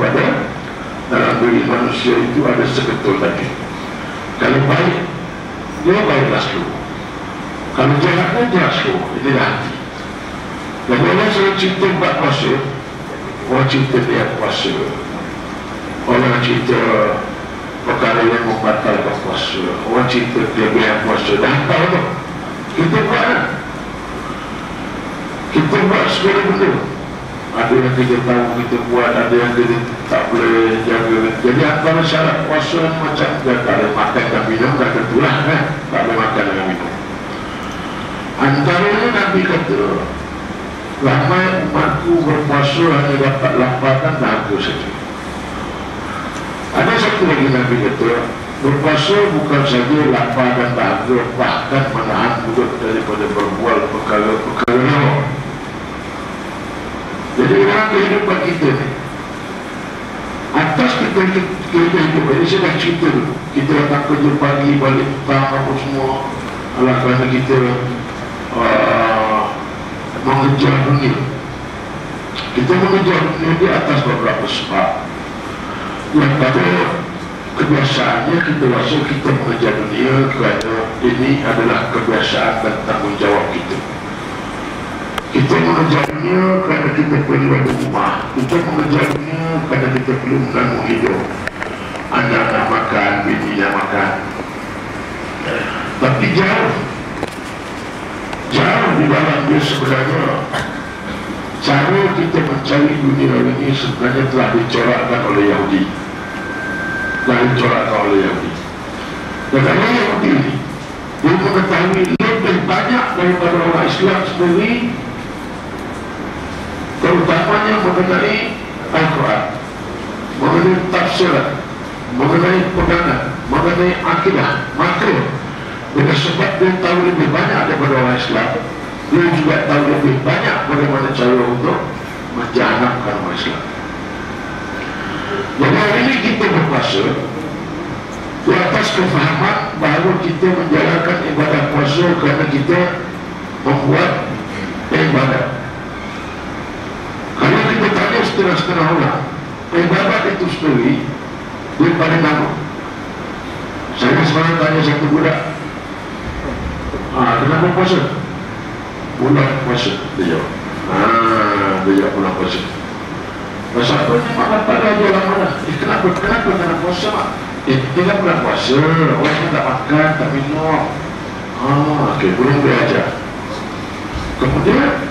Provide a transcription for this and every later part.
kepada dalam diri manusia itu ada seketul tadi. Kalau baik, dia baiklah seluruh. Kalau jahatnya jahat seluruh. Inilah hati. Dan orang selalu cinta buat puasa, orang cinta dia puasa, orang cinta perkara yang membatalkan puasa, orang cinta dia biar puasa. Dah tahu tu, kita buat lah. Kita buat segala benda. Ada yang kita tahu kita buat, ada yang kita tak boleh jaga. Jadi antara syarat puasa macam dia tak boleh makan dan minum, dah tentulah kan, tak boleh makan dan minum. Antaranya Nabi kata, ramai umatku berpuasa hanya dapat lampakan dahaga saja. Ada satu lagi Nabi kata, berpuasa bukan saja lapar dan dahaga, bahkan menahan mulut daripada berbual perkara-perkara lawa. Jadi dalam kehidupan kita ni, atas kita hidup ini, saya dah cerita dulu. Kita datang kerja pagi, balik petang, apa semua. Alah kerana kita mengejar dunia. Kita mengejar dunia di atas beberapa sebab. Yang pada kebiasaannya kita rasa kita mengejar dunia kerana ini adalah kebiasaan dan tanggungjawab kita. Kita mengejar dunia kerana kita perlu ada rumah. Kita mengejar dunia kerana kita perlu menanggung hidup. Anak-anak makan, bini nak makan. Tapi jauh di dalam dia sebenarnya cara kita mencari dunia ini sebenarnya telah dicorakkan oleh Yahudi. Dan orang Yahudi ini, dia mengetahui lebih banyak daripada orang Islam sendiri, terutamanya mengenai Al-Quran, mengenai tafsiran, mengenai pegangan, mengenai akidah. Maka dengan sebab dia tahu lebih banyak daripada orang Islam, dia juga tahu lebih banyak bagaimana cara untuk menjahanamkan orang Islam. Jadi hari ini kita berpuasa di atas kefahaman bahawa kita menjalankan ibadah puasa kerana kita membuat ibadah. Kalau kita tanya setengah-setengah orang, ibadah itu sendiri dia paling lama. Saya sekarang tanya satu budak, kenapa puasa? Bulan puasa, dia jawab. Dia jawab bulan puasa. Masa apa ni mak tak ada lama dah. Kenapa kena puasa mak? Dia bulan puasa, orang tak makan, tak minum. Okey, belum belajar. Kemudian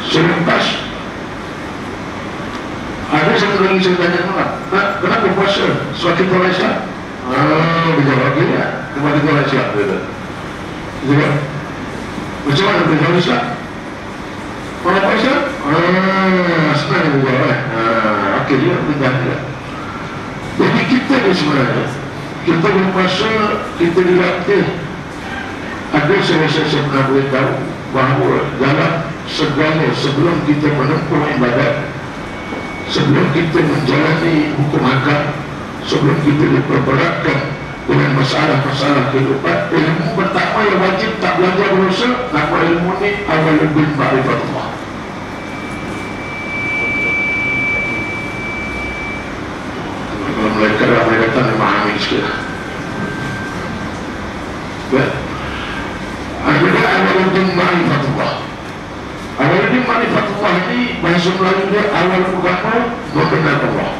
selepas ada satu lagi saya tanya orang, kenapa puasa? Sebab kita orang Islam. Dia jawab okey ya. Sebab kita orang Islam. Dia jawab, macam mana kita orang Islam? Orang puasa? Senang dia jawab. Okey, dia mendengar dia. Jadi kita ni sebenarnya, kita berpuasa, kita dilatih. Ada saya pernah beritahu bahawa dalam segala sebelum kita menempuh ibadat, sebelum kita menjalani hukum hakam, sebelum kita diperberatkan dengan masalah-masalah kehidupan, ilmu pertama yang wajib tak belajar berusaha, nama ilmu ni awalul bin ma'rifatullah. Kalau mereka ramai datang memahami sikit. Akhirnya awalul bin ma'rifatullah. Awalul bin ma'rifatullah ini bahasa Melayu dia awal agama mengenal Allah.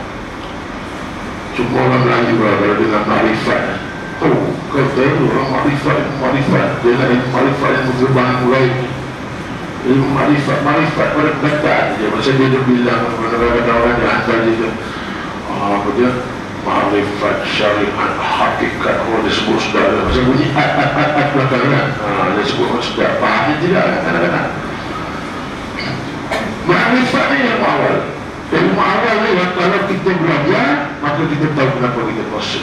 Semua orang Melayu kalau dengan ma'rifat. Kau tahu orang ma'rifat dia nak ilmu ma'rifat yang bergerbang mulai ilmu ma'rifat pada perkataan dia. Masa dia bilang kepada orang dia hantar dia apa dia ma'rifat syariat hakikat. Dia sebut sudah masa bunyi at belakangan dia sebut sudah fahamnya tidak kadang-kadang. Ma'rifat ni yang awal. Ilmu awal ni kalau kita belajar, maka kita tahu kenapa kita puasa.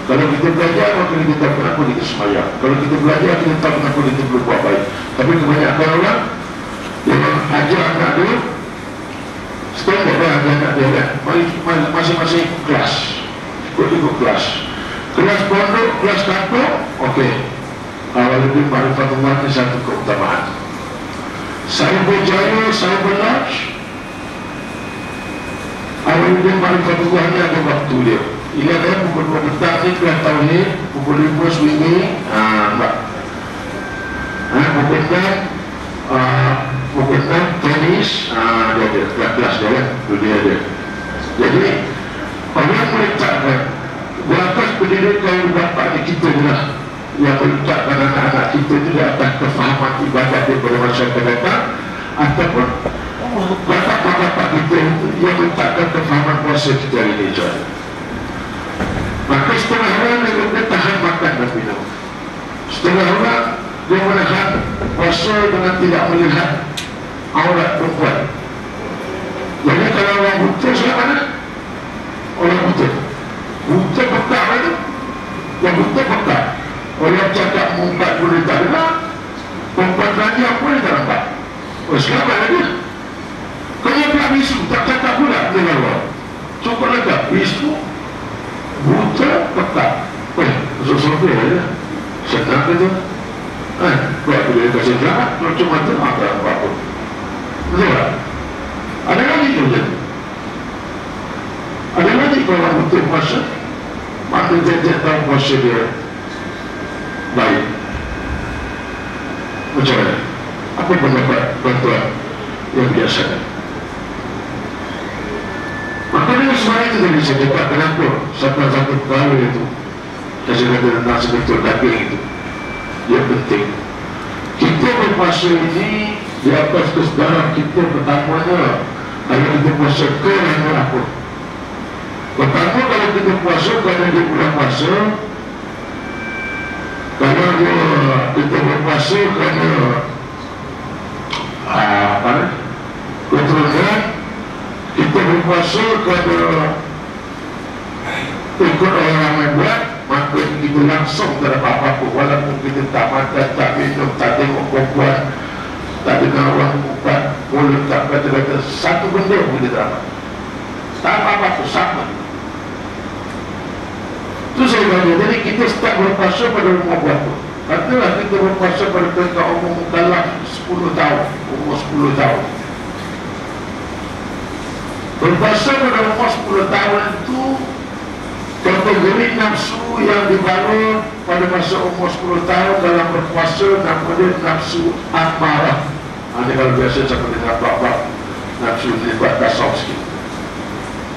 Kalau kita belajar, maka kita tahu kenapa kita sembahyang. Kalau kita belajar, kita tahu kenapa kita perlu buat baik. Tapi kebanyakan orang dia ajar anak dia, standard dah ajar anak dia kan, masing-masing kelas, ikut kelas. Kelas pondok, kelas kampung, okey. Awal lebih ma'rifatullah ni satu keutamaan. Saya berjaya, saya berlaj, Awal dia paling Tuhan ada waktu dia. Ingat ya, pukul 2 petang ni kelas tahun ni, pukul 5 swimming, enggak. Pukul 6 tenis, dia ada kelas dia kan, dunia dia. Jadi orang meletakkan di atas pendidikan bapa kita lah, yang meletakkan anak-anak kita itu di atas kefahaman ibadat daripada masyarakat datang, ataupun bapak-bapak kita yang meletakkan kefahaman puasa kita hari ini. Maka setengah orang dia tahan makan dan minum, setengah orang dia menahan puasa dengan tidak melihat aurat perempuan. Jadi kalau orang buta siapa mana? Orang buta pekak itu. Yang buta pekak. Orang cakap mumpat boleh tak dengar, perempuan raja boleh tak nampak. Oh, selamat lah dia. Kalau pula bisu tak cakap pula dengan orang. Cukup letak bisu buta pekak. Sesuatu ya, senang ke tu? Buat boleh kasih selamat, kalau cuma tu tak apa-apa. Betul tak? Ada lagi tu je. Ada lagi kalau betul puasa, maka dia tahu puasa dia baik. Macam mana? Apa pendapat bantuan yang biasa? Maka dengan semuanya itu tadi saya dapat kenapa satu kali itu saya kata nasi betul daging itu dia penting. Kita berpuasa ini di atas kesedaran kita pertamanya, kalau kita puasa kerana apa? Pertama, kalau kita puasa kerana dia bulan puasa, kalau kita berpuasa kerana keturunan, kita berpuasa kerana ikut orang ramai buat, maka kita langsung tak dapat apa-apa. Walaupun kita tak makan, tak minum, tak tengok perempuan, tak dengar orang bukan, mulut tak kata-kata satu benda pun kita tak dapat. Tak apa-apa, sama. Itu saya kata, jadi kita start berpuasa pada umur berapa? Katalah kita berpuasa pada ketika umur dalam 10 tahun, umur 10 tahun. Berpuasa pada umur 10 tahun itu kategori nafsu yang dibangun pada masa umur 10 tahun dalam berpuasa, namanya nafsu amarah. Ini kalau biasa saya dengar bab-bab nafsu ini buat tasawuf sikit.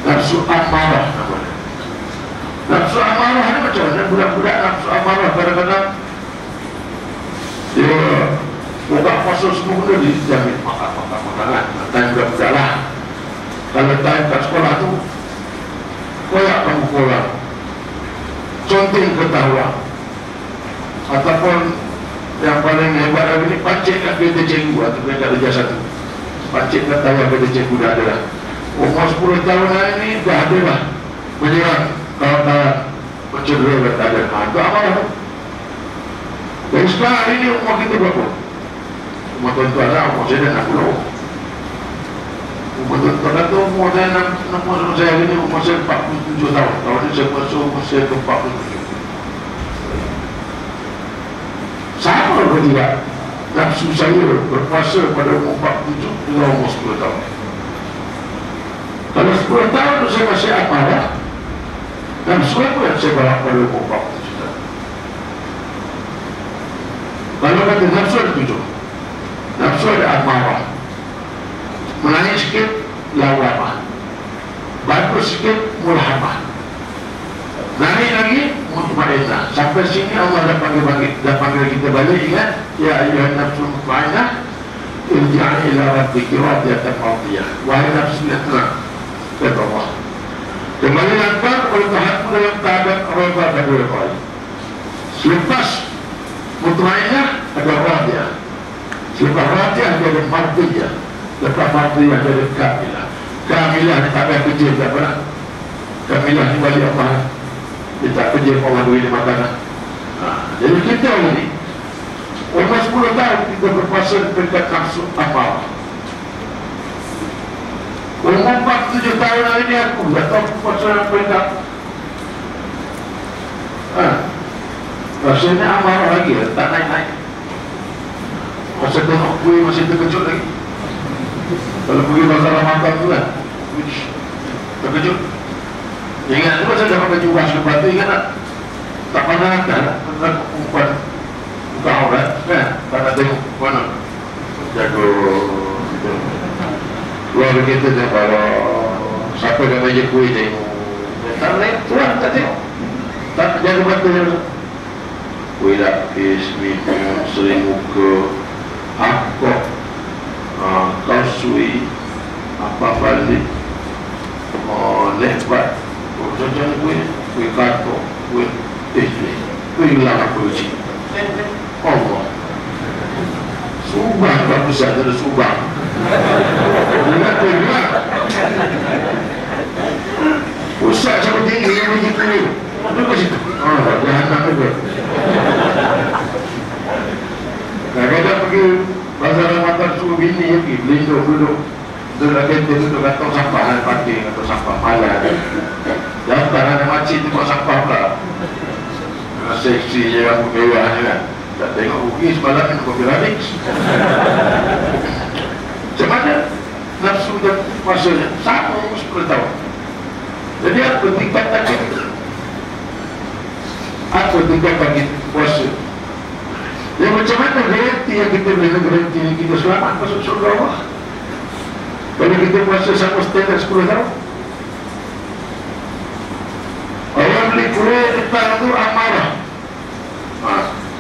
Nafsu amarah namanya. Nafsu amarah ni macam mana? Budak-budak nafsu amarah kadang-kadang dia buka puasa semua benda dijamin makan-makan. Time budak-budak lah. Kalau time kat sekolah tu koyak kamu korang, conting ketawa, ataupun yang paling hebat lagi ni pancit kat kereta cikgu ataupun kat darjah 1, pancit ketawa kereta cikgu dah ada lah. Umur 10 tahun hari ni dah ada lah menyerang kawan-kawan mencedera dan tak ada. Itu amarah tu. Dan sekarang hari ni umur kita berapa? Umur tuan-tuan lah, umur saya dah 60. Umur tuan-tuan tu umur saya umur saya hari ni umur saya 47 tahun. Tahun ni saya puasa umur saya ke 47. Sama ke tidak nafsu saya berpuasa pada umur 47 dengan umur 10 tahun. Kalau 10 tahun tu saya masih amarah, nafsu apa yang saya bawa pada umur 47 tahun? Kalau kata nafsu ada 7, nafsu ada amarah, menangis sikit lawamah, bagus sikit mulhamah, naik lagi mutmainnah. Sampai sini Allah dah panggil kita balik. Ingat, ya ayyuhan nafsul mutmainnah irji'i ila rabbiki radiyatan mardiyah. Wahai nafsu yang tenang, kata Allah, kembalilah engkau kepada Tuhanmu dalam keadaan redha dan redha. Selepas mutmainnah ada radiyah, selepas radiyah ada mardiyah, lepas mardiyah ada kamilah. Kamilah ni tak payah kerja, tak apa nak. Kamilah ni balik Allah, dia tak kerja, Allah beri dia makanan. Jadi kita ni umur 10 tahun kita berpuasa dekat nafsu amarah. Umur 47 tahun hari ni aku dah tahu puasa yang peringkat. Rasanya amarah lagi, tak naik-naik. Masa tengok kuih masih terkejut lagi. Kalau pergi pasal Ramadan tu kan, terkejut. Ingat itu saya dapat baju baju batu, ingat tak? Tak pernah ada, bukan aurat, kan? Pada tengok mana jago itu. Luar begitu je kalau siapa yang meja kuih tengok. Tak lain, tuan tak tengok. Tak jago batu je. Kuih lapis, minum, sering muka, akok, kausui, apa balik, lebat. Contohnya kuih karto, kuih hilang apa uji. Allah. Subang bagus saja ada Subang. Ingat kuih hilang. Usah sama tinggi yang uji kuih. Itu ke situ. Jahanam juga. Kadang-kadang pergi pasar Ramadan suruh bini ya, pergi beli duduk. Duduk kantong sampah, parking atau sampah malah. Jangan ada macam itu buat sampah pula. Seksi je aku mewahnya kan. Tak tengok rugi semalam minum kopi Radix. Macam mana nafsu dan masanya sama 10 tahun. Jadi apa tingkat takut? Apa tingkat bagi puasa? Ya macam mana garanti yang kita beli, garanti yang kita selamat masuk surga Allah? Kalau kita puasa sama standar 10 tahun, orang beli kuih petang itu amarah.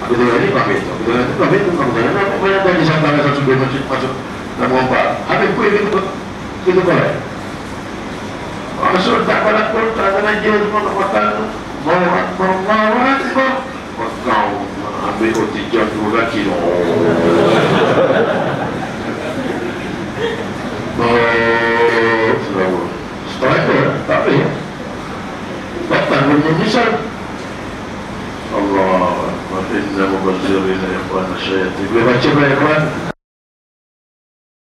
Aku tengok ini pamit, aku tengok itu pamit, aku tengok apa banyak tadi sampai rasa sudah masuk nama empat. Habis kuih kita boleh. Masuk tak balak pun, tak ada aja semua nak makan. Bawa kau ambil roti jam 2 kaki. Setelah itu tak boleh datang dan menyesal. Allah inna mubazzirin ya ikhwan syaitan. Boleh baca ya ikhwan?